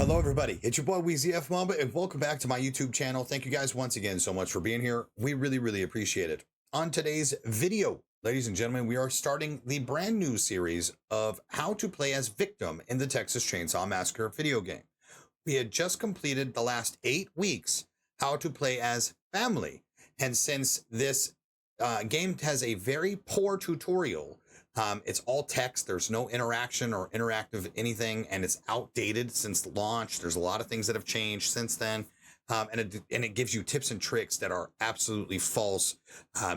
Hello everybody, it's your boy WEEZYFMAMBA and welcome back to my YouTube channel. Thank you guys once again so much for being here. We really appreciate it. On today's video, ladies and gentlemen, we are starting the brand new series of how to play as Victim in the Texas Chainsaw Massacre video game. We had just completed the last 8 weeks how to play as Family, and since this game has a very poor tutorial, it's all text. There's no interaction or interactive anything, and it's outdated since launch. There's a lot of things that have changed since then, and it gives you tips and tricks that are absolutely false.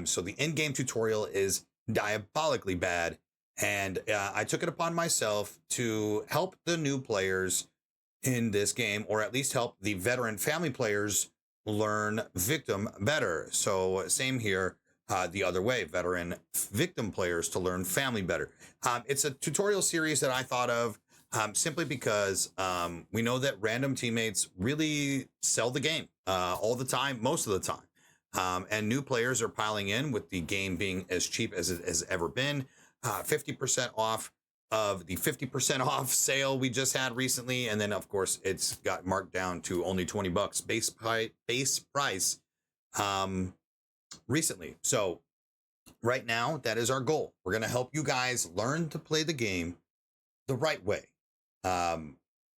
So the in-game tutorial is diabolically bad, and I took it upon myself to help the new players in this game, or at least help the veteran Family players learn Victim better. So same here. The other way, veteran Victim players to learn Family better. It's a tutorial series that I thought of simply because we know that random teammates really sell the game all the time, most of the time. And new players are piling in with the game being as cheap as it has ever been. 50% off of the 50% off sale we just had recently. And then, of course, it's got marked down to only $20 base price. Recently. So right now, that is our goal. We're going to help you guys learn to play the game the right way,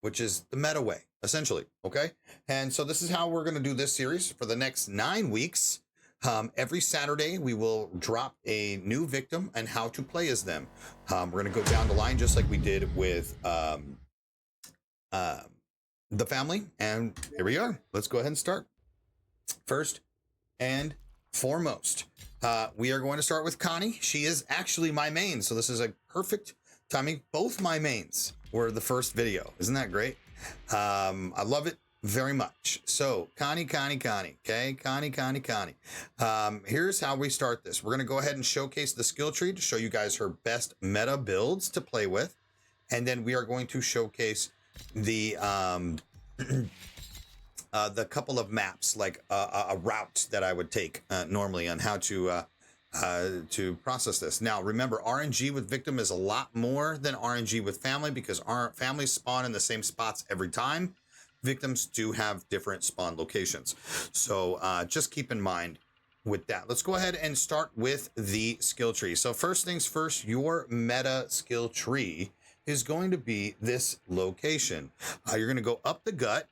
which is the meta way, essentially. Okay. And so this is how we're going to do this series for the next 9 weeks. Every Saturday, we will drop a new Victim and how to play as them. We're going to go down the line just like we did with the Family. And here we are. Let's go ahead and start. First and foremost, we are going to start with Connie. She is actually my main, so this is a perfect timing. Both my mains were the first video. Isn't that great? I love it very much. So Connie, okay? Connie. Here's how we start this. We're going to go ahead and showcase the skill tree to show you guys her best meta builds to play with, and then we are going to showcase the couple of maps, like a route that I would take normally on how to process this. Now, remember, RNG with Victim is a lot more than RNG with Family because our families spawn in the same spots every time. Victims do have different spawn locations. So just keep in mind with that. Let's go ahead and start with the skill tree. So first things first, your meta skill tree is going to be this location. You're going to go up the gut.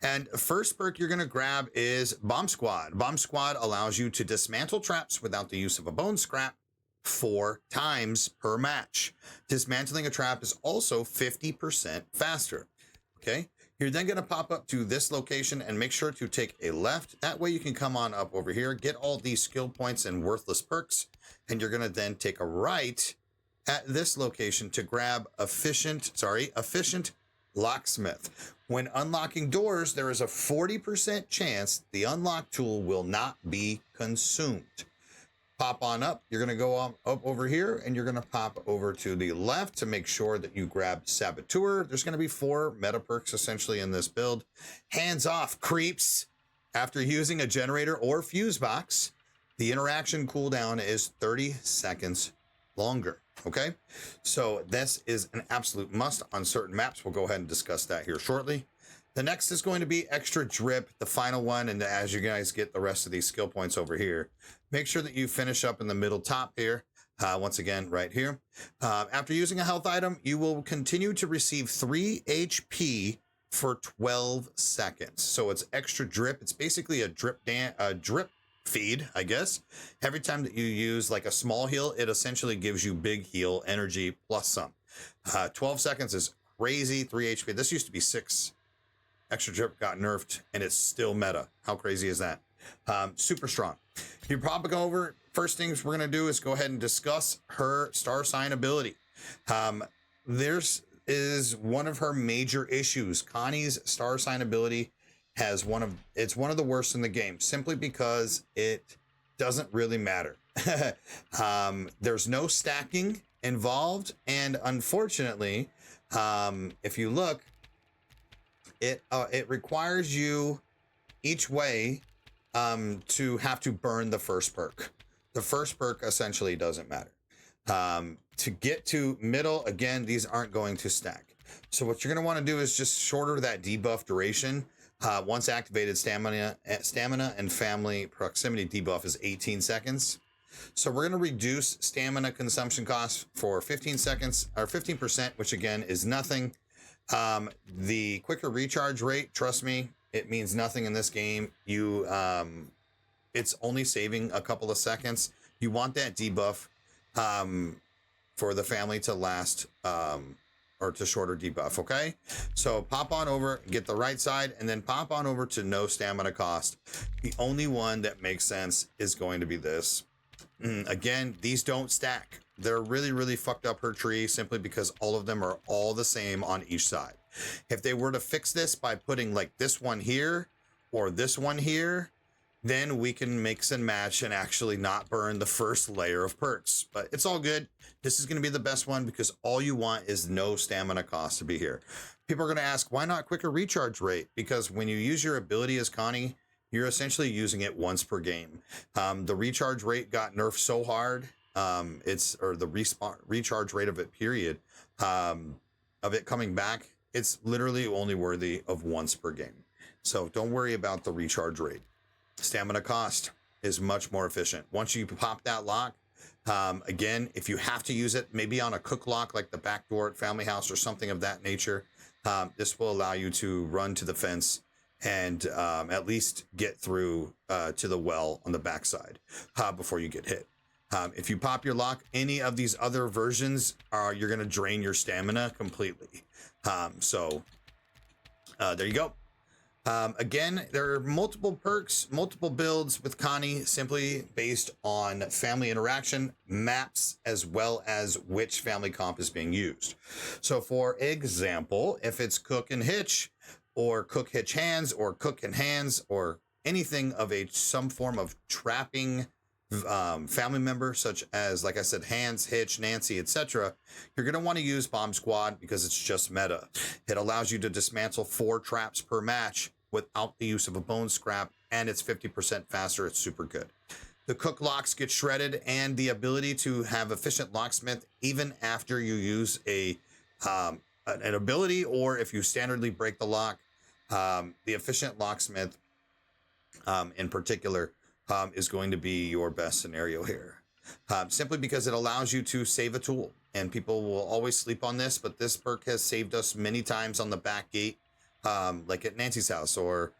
And first perk you're going to grab is Bomb Squad. Bomb Squad allows you to dismantle traps without the use of a bone scrap 4 times per match. Dismantling a trap is also 50% faster. Okay, you're then going to pop up to this location and make sure to take a left. That way you can come on up over here, get all these skill points and worthless perks, and you're going to then take a right at this location to grab efficient locksmith. When unlocking doors, there is a 40% chance the unlock tool will not be consumed. Pop on up. You're going to go up over here, and you're going to pop over to the left to make sure that you grab Saboteur. There's going to be 4 meta perks essentially in this build. Hands off, creeps. After using a generator or fuse box, the interaction cooldown is 30 seconds longer. Okay, so this is an absolute must on certain maps. We'll go ahead and discuss that here shortly. The next is going to be Extra Drip, the final one. And as you guys get the rest of these skill points over here, make sure that you finish up in the middle top here. Once again, right here. After using a health item, you will continue to receive 3 HP for 12 seconds. So it's Extra Drip. It's basically a drip feed, I guess. Every time that you use like a small heal, it essentially gives you big heal energy plus some. 12 seconds is crazy. 3 HP. This used to be 6. Extra Drip got nerfed and it's still meta. How crazy is that? Super strong. You probably go over. First things we're going to do is go ahead and discuss her star sign ability. There's is one of her major issues. Connie's star sign ability has one of the worst in the game, simply because it doesn't really matter. There's no stacking involved, and unfortunately, if you look, it requires you each way to have to burn the first perk. The first perk essentially doesn't matter. To get to middle, again, these aren't going to stack. So what you're going to want to do is just shorter that debuff duration. Once activated, stamina and family proximity debuff is 18 seconds. So we're going to reduce stamina consumption costs for 15 seconds or 15%, which again is nothing. The quicker recharge rate, trust me, it means nothing in this game. It's only saving a couple of seconds. You want that debuff for the family to last or to shorter debuff, okay? So pop on over, get the right side, and then pop on over to no stamina cost. The only one that makes sense is going to be this. Again, these don't stack. They're really, really fucked up her tree simply because all of them are all the same on each side. If they were to fix this by putting like this one here or this one here, then we can mix and match and actually not burn the first layer of perks. But it's all good. This is going to be the best one because all you want is no stamina cost to be here. People are going to ask, why not quicker recharge rate? Because when you use your ability as Connie, you're essentially using it once per game. The recharge rate got nerfed so hard. The recharge rate of it, period, of it coming back, it's literally only worthy of once per game. So don't worry about the recharge rate. Stamina cost is much more efficient. Once you pop that lock, again, if you have to use it, maybe on a cook lock like the back door at Family House or something of that nature, this will allow you to run to the fence and at least get through to the well on the backside before you get hit. If you pop your lock, any of these other versions you're going to drain your stamina completely. There you go. Again, there are multiple perks, multiple builds with Connie simply based on family interaction, maps, as well as which family comp is being used. So for example, if it's cook and hitch or cook hitch hands or cook and hands or anything of some form of trapping family member, such as, like I said, Hands, Hitch, Nancy, etc., you're going to want to use Bomb Squad because it's just meta. It allows you to dismantle 4 traps per match without the use of a bone scrap, and it's 50% faster. It's super good. The cook locks get shredded, and the ability to have efficient locksmith even after you use an ability, or if you standardly break the lock, the efficient locksmith in particular is going to be your best scenario here. Simply because it allows you to save a tool, and people will always sleep on this, but this perk has saved us many times on the back gate, like at Nancy's house, or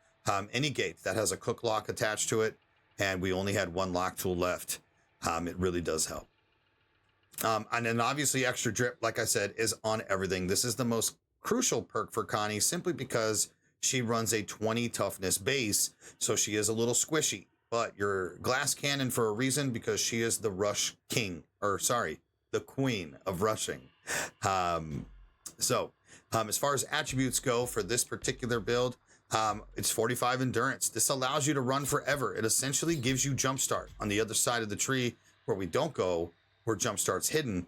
any gate that has a cook lock attached to it, and we only had 1 lock tool left. It really does help. And then obviously extra drip, like I said, is on everything. This is the most crucial perk for Connie simply because she runs a 20 toughness base, so she is a little squishy. But your glass cannon for a reason, because she is the rush king, the queen of rushing. As far as attributes go for this particular build, it's 45 endurance. This allows you to run forever. It essentially gives you jumpstart on the other side of the tree where we don't go, where jumpstart's hidden.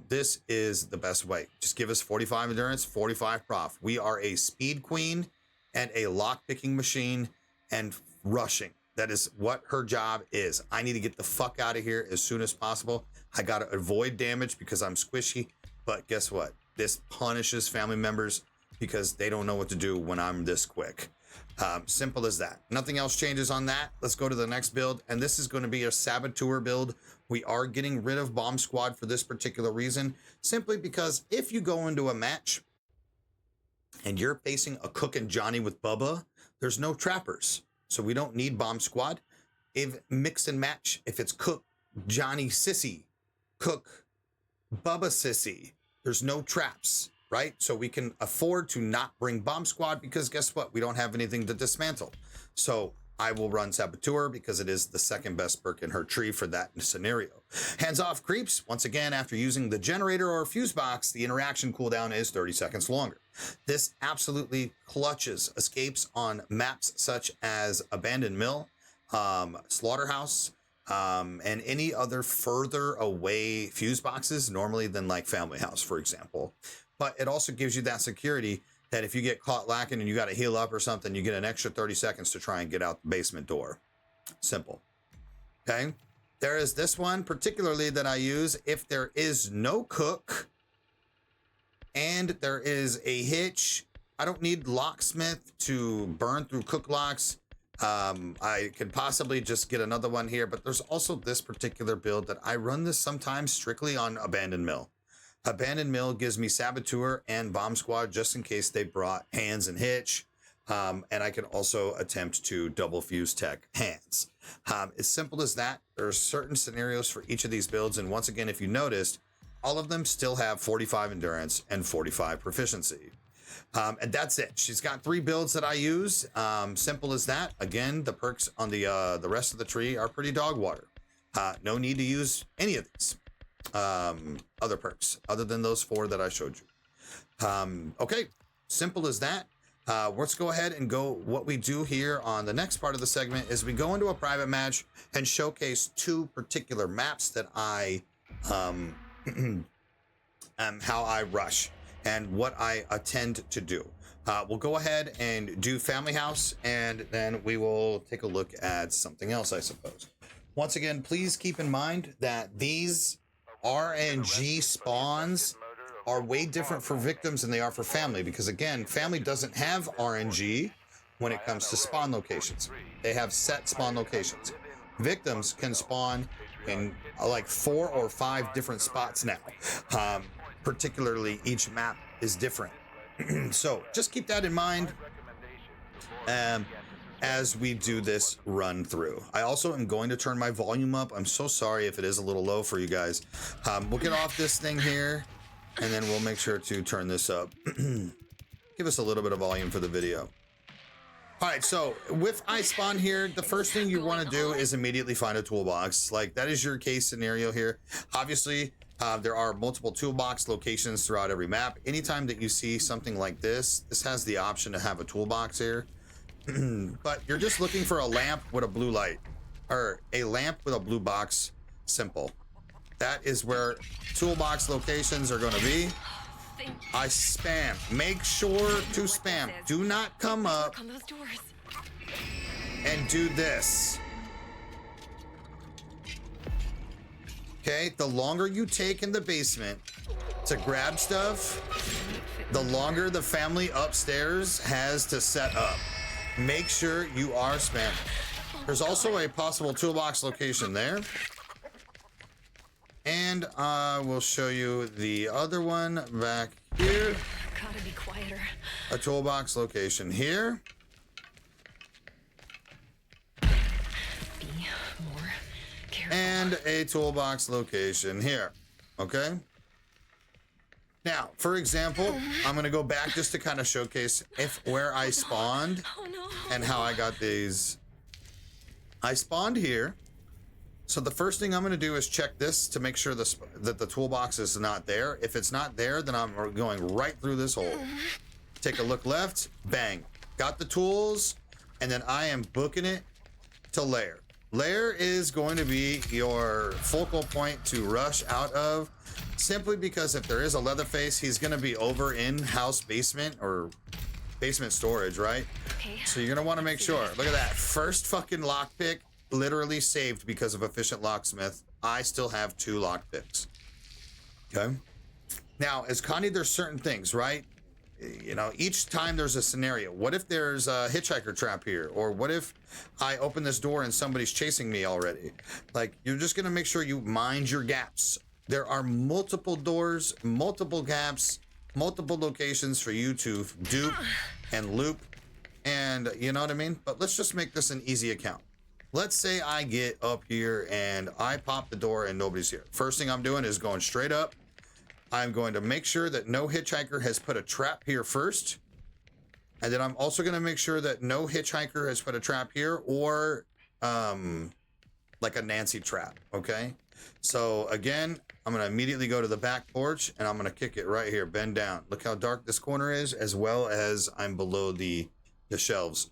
This is the best way. Just give us 45 endurance, 45 prof. We are a speed queen and a lock picking machine and rushing. That is what her job is. I need to get the fuck out of here as soon as possible. I got to avoid damage because I'm squishy. But guess what? This punishes family members because they don't know what to do when I'm this quick. Simple as that. Nothing else changes on that. Let's go to the next build. And this is going to be a Saboteur build. We are getting rid of Bomb Squad for this particular reason. Simply because if you go into a match and you're facing a Cook and Johnny with Bubba, there's no trappers. So we don't need Bomb Squad. If mix and match, if it's Cook, Johnny, Sissy, Cook, Bubba, Sissy, there's no traps, right? So we can afford to not bring Bomb Squad because guess what? We don't have anything to dismantle. So I will run Saboteur because it is the second best perk in her tree for that scenario. Hands off creeps. Once again, after using the generator or fuse box, the interaction cooldown is 30 seconds longer. This absolutely clutches escapes on maps such as Abandoned Mill, Slaughterhouse, and any other further away fuse boxes normally than like Family House, for example. But it also gives you that security that if you get caught lacking and you got to heal up or something, you get an extra 30 seconds to try and get out the basement door. Simple. Okay. There is this one particularly that I use if there is no cook and there is a hitch. I don't need locksmith to burn through cook locks. I could possibly just get another one here, but there's also this particular build that I run this sometimes strictly on abandoned mill. Abandoned mill gives me saboteur and bomb squad just in case they brought hands and hitch. And I can also attempt to double fuse tech hands. As simple as that. There are certain scenarios for each of these builds. And once again, if you noticed, all of them still have 45 endurance and 45 proficiency. And that's it. She's got 3 builds that I use. Simple as that. Again, the perks on the rest of the tree are pretty dog water. No need to use any of these other perks other than those 4 that I showed you. Okay, simple as that. Let's go ahead and go. What we do here on the next part of the segment is we go into a private match and showcase 2 particular maps that I how I rush and what I intend to do. We'll go ahead and do Family House, and then we will take a look at something else, I suppose. Once again, please keep in mind that these RNG spawns are way different for victims than they are for family, because again, family doesn't have RNG when it comes to spawn locations. They have set spawn locations. Victims can spawn in like 4 or 5 different spots now. Particularly each map is different. So just keep that in mind as we do this run through. I also am going to turn my volume up. I'm so sorry if it is a little low for you guys. We'll get off this thing here and then we'll make sure to turn this up. Give us a little bit of volume for the video. All right, so with I spawn here, the first thing you want to do is immediately find a toolbox. Like that is your case scenario here. Obviously, there are multiple toolbox locations throughout every map. Anytime that you see something like this, this has the option to have a toolbox here. But you're just looking for a lamp with a blue light, or a lamp with a blue box. Simple. That is where toolbox locations are going to be. I spam. Make sure to spam. Do not come up and do this. Okay, the longer you take in the basement to grab stuff, the longer the family upstairs has to set up. Make sure you are spamming. There's also a possible toolbox location there. And I will show you the other one back here. Gotta be quieter. A toolbox location here. Be more careful. And a toolbox location here. Okay. Now, for example, I'm gonna go back just to kind of showcase where I spawned and how I got these. I spawned here. So the first thing I'm going to do is check this to make sure that the toolbox is not there. If it's not there, then I'm going right through this hole. Take a look left, bang. Got the tools, and then I am booking it to lair. Lair is going to be your focal point to rush out of, simply because if there is a Leatherface, he's going to be over in house basement or basement storage, right? Okay. So you're going to want to make sure. Look at that. First fucking lockpick. Literally saved because of efficient locksmith. I still have 2 lockpicks. Okay. Now, as Connie, there's certain things, right? You know, each time there's a scenario. What if there's a hitchhiker trap here? Or what if I open this door and somebody's chasing me already? Like, you're just going to make sure you mind your gaps. There are multiple doors, multiple gaps, multiple locations for you to dupe and loop. And you know what I mean? But let's just make this an easy account. Let's say I get up here and I pop the door and nobody's here. First thing I'm doing is going straight up. I'm going to make sure that no hitchhiker has put a trap here first. And then I'm also going to make sure that no hitchhiker has put a trap here or like a Nancy trap, okay? So again, I'm going to immediately go to the back porch and I'm going to kick it right here, bend down. Look how dark this corner is, as well as I'm below the shelves.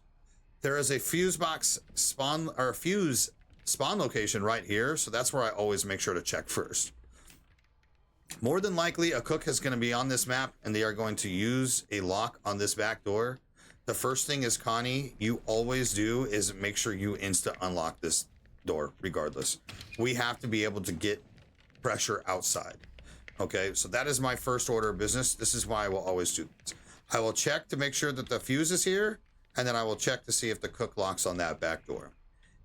There is a fuse box spawn or fuse spawn location right here. So that's where I always make sure to check first. More than likely a cook is going to be on this map and they are going to use a lock on this back door. The first thing is, Connie, you always do is make sure you insta unlock this door regardless. We have to be able to get pressure outside. Okay, so that is my first order of business. This is why I will always do this. I will check to make sure that the fuse is here, and then I will check to see if the cook locks on that back door.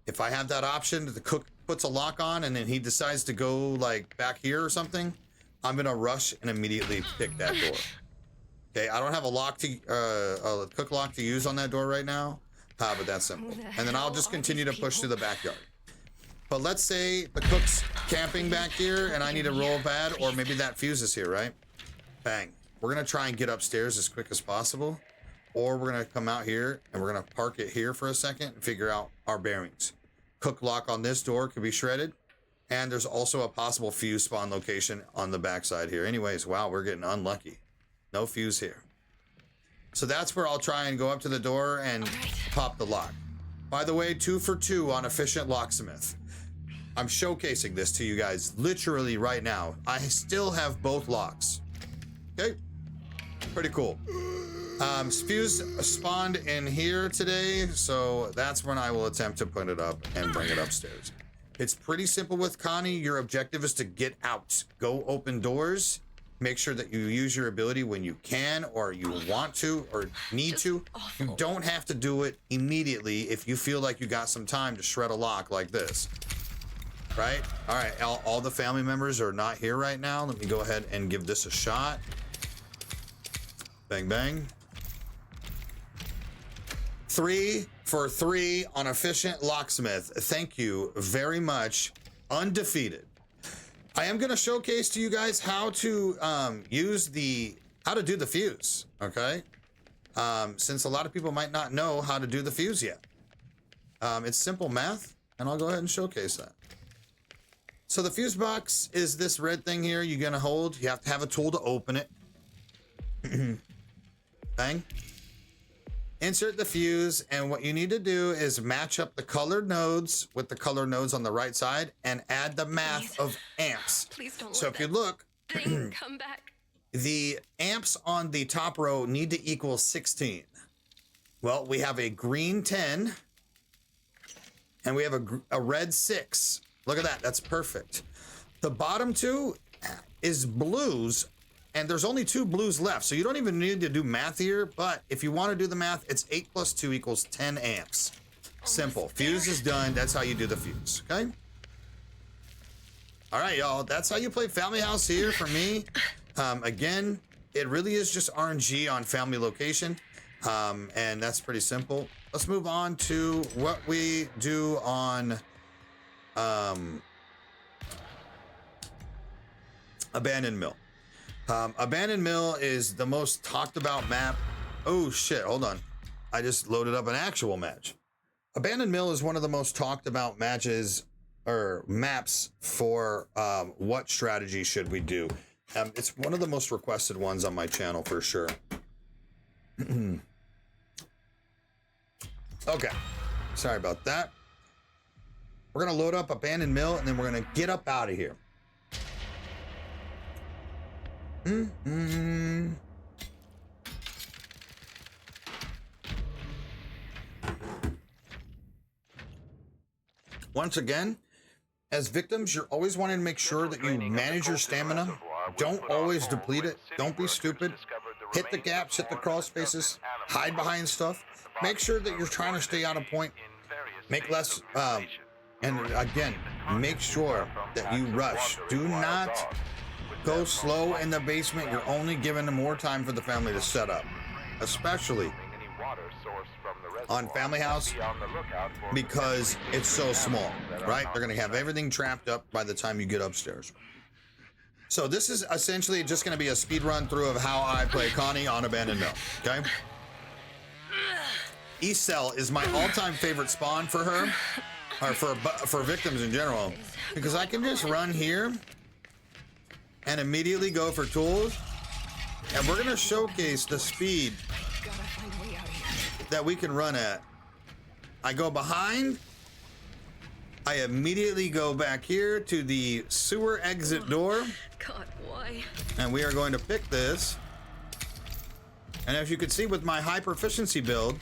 If I have that option, the cook puts a lock on and then he decides to go like back here or something, I'm gonna rush and immediately pick that door. Okay, I don't have a cook lock to use on that door right now, but that's simple. And then I'll just continue to push through the backyard. But let's say the cook's camping back here and I need to roll bad, or maybe that fuse is here, right? Bang. We're gonna try and get upstairs as quick as possible, or we're gonna come out here and we're gonna park it here for a second and figure out our bearings. Cook lock on this door could be shredded, and there's also a possible fuse spawn location on the backside here. Anyways, wow, we're getting unlucky. No fuse here. So that's where I'll try and go up to the door and pop the lock. By the way, 2 for 2 on efficient locksmith. I'm showcasing this to you guys literally right now. I still have both locks. Okay, pretty cool. Fuse spawned in here today, so that's when I will attempt to put it up and bring it upstairs. It's pretty simple with Connie. Your objective is to get out. Go open doors. Make sure that you use your ability when you can, or you want to, or need to. You don't have to do it immediately if you feel like you got some time to shred a lock like this. Right? All right, all the family members are not here right now. Let me go ahead and give this a shot. Bang, bang. 3 for 3 on efficient locksmith. Thank you very much. Undefeated. I am going to showcase to you guys how to how to do the fuse, okay? Since a lot of people might not know how to do the fuse yet. It's simple math, and I'll go ahead and showcase that. So the fuse box is this red thing here you're going to hold. You have to have a tool to open it. Bang. Insert the fuse, and what you need to do is match up the colored nodes with the colored nodes on the right side and add the math of amps. Please don't So let if you that look, thing come back. the amps on the top row need to equal 16. Well, we have a green 10 and we have a red 6. Look at that. That's perfect. The bottom 2 is blues, and there's only 2 blues left, so you don't even need to do math here. But if you want to do the math, it's 8 plus 2 equals 10 amps. Simple. Fuse is done. That's how you do the fuse. Okay. All right, y'all. That's how you play Family House here for me. Again, it really is just RNG on family location, and that's pretty simple. Let's move on to what we do on Abandoned Mill. Abandoned Mill is the most talked about map. Oh shit, hold on. I just loaded up an actual match. Abandoned Mill is one of the most talked about matches or maps for what strategy should we do. It's one of the most requested ones on my channel for sure. Okay, sorry about that. We're gonna load up Abandoned Mill and then we're gonna get up out of here. Once again, as victims, you're always wanting to make sure that you manage your stamina. Don't always deplete it. Don't be stupid. Hit the gaps, hit the crawl spaces, hide behind stuff. Make sure that you're trying to stay out of point. Make less, and again, make sure that you rush. Do not go slow in the basement. You're only giving them more time for the family to set up, especially on Family House, because it's so small, right? They're gonna have everything trapped up by the time you get upstairs. So this is essentially just gonna be a speed run through of how I play Connie on Abandoned Mill, okay? East Cell is my all-time favorite spawn for her, or for victims in general, because I can just run here and immediately go for tools, and we're gonna showcase the speed that we can run at. I go behind, I immediately go back here to the sewer exit door. God, why? And we are going to pick this. And as you can see with my high proficiency build,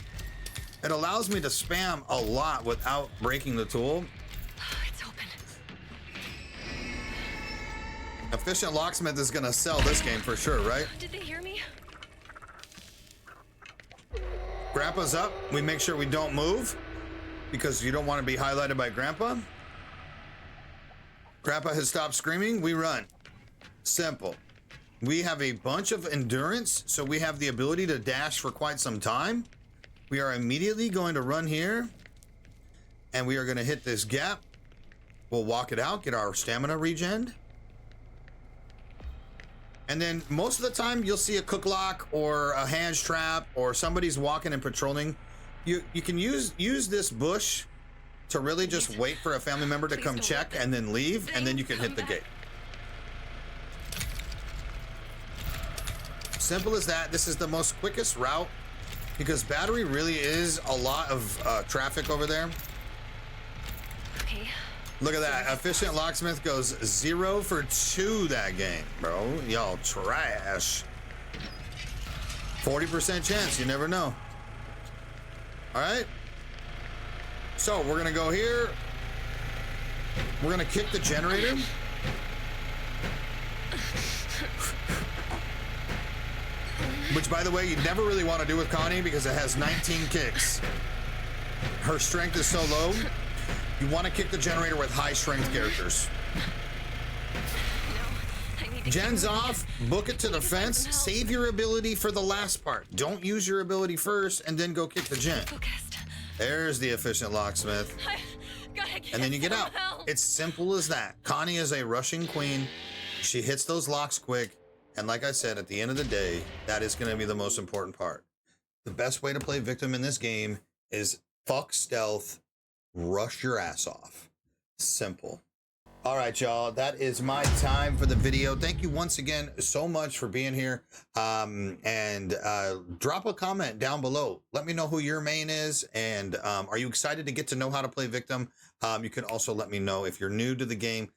it allows me to spam a lot without breaking the tool. Efficient Locksmith is gonna sell this game for sure, right? Did they hear me? Grandpa's up. We make sure we don't move because you don't want to be highlighted by Grandpa. Grandpa has stopped screaming. We run. Simple. We have a bunch of endurance, so we have the ability to dash for quite some time. We are immediately going to run here, and we are going to hit this gap. We'll walk it out, get our stamina regen. And then most of the time you'll see a cook lock or a hands trap or somebody's walking and patrolling. You can use this bush to really just wait for a family member to come check and then leave, and then you can hit the gate. Simple as that. This is the most quickest route because Battery really is a lot of traffic over there. Okay. Look at that. Efficient Locksmith goes 0 for 2 that game, bro. Y'all trash. 40% chance. You never know. All right. So we're going to go here. We're going to kick the generator. Which, by the way, you never really want to do with Connie because it has 19 kicks. Her strength is so low. You want to kick the generator with high strength characters. Gen's off, book it to the fence, save your ability for the last part. Don't use your ability first and then go kick the gen. There's the Efficient Locksmith. And then you get out. It's simple as that. Connie is a rushing queen. She hits those locks quick. And like I said, at the end of the day, that is going to be the most important part. The best way to play Victim in this game is fuck stealth. Rush your ass off. Simple. All right, y'all, that is my time for the video. Thank you once again so much for being here. And drop a comment down below. Let me know who your main is. And are you excited to get to know how to play Victim? You can also let me know if you're new to the game.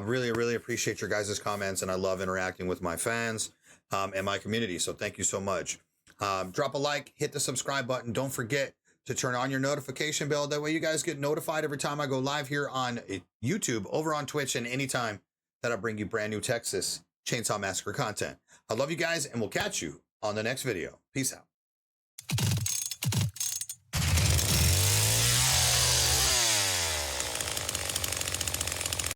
Really appreciate your guys' comments, and I love interacting with my fans and my community. So thank you so much. Drop a like, hit the subscribe button. Don't forget to turn on your notification bell. That way you guys get notified every time I go live here on YouTube, over on Twitch, and anytime that I bring you brand new Texas Chainsaw Massacre content. I love you guys, and we'll catch you on the next video. Peace out.